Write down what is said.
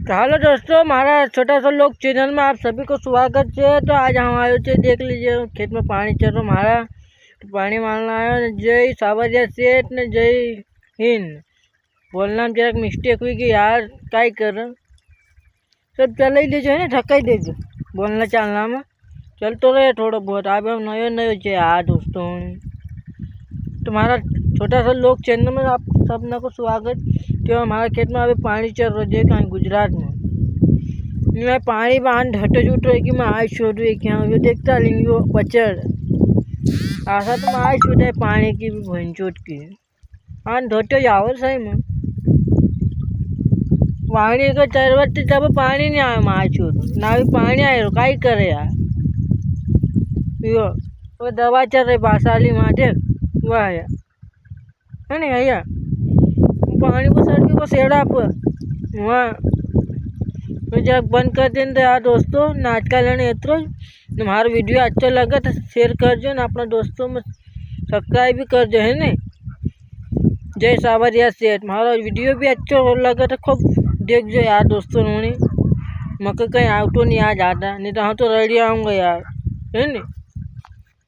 तो हेलो दोस्तों, हमारा छोटा सा लोग चैनल में आप सभी को स्वागत है। तो आज हम आए थे, देख लीजिए खेत में पानी चल रहा हमारा, तो पानी मारना आया। जय सावरिया सेठ ने जय हिंद। बोलना में जरा मिस्टेक हुई कि यार क्या कर सब चल ही लीजिए ना, ढक्का ही दीजिए बोलना चालना में चल तो रहे थोड़ा बहुत। आप हम नयो नयो छे यार दोस्तों, तुम्हारा छोटा सा लोग चैनल में आप सबना को स्वागत। तो हमारे खेत में अभी पानी चल रहा है कहीं गुजरात में। मैं पानी बांध ढट जुट रही कि मैं आज छोड़ रही क्या वो देखता लेंगे वो पचड़ ऐसा तो मैं आज छूट है पानी की भी भंचोट की। हाँ ढोटे जाओ सही में पानी का चरवट जब पानी नहीं आया मैं आज छूट ना भी पानी आए का करे यार। वो दवा चल रही बासाली माटे वह है नहीं भैया पानी को सड़के को सेड़ा पर वहाँ तो जब बंद कर दें तो यार दोस्तों नाच का लेने इतना तुम्हारा वीडियो अच्छा लगा तो शेयर कर जो ना, अपना दोस्तों में सब्सक्राइब भी कर जो है नहीं। जय सावरिया सेठ, हमारा वीडियो भी अच्छा लगा तो खूब देख जो यार दोस्तों। उन्होंने मक्का कहीं आउटो नहीं आ जाता, नहीं तो हम तो रेडी आऊँगा यार है नहीं।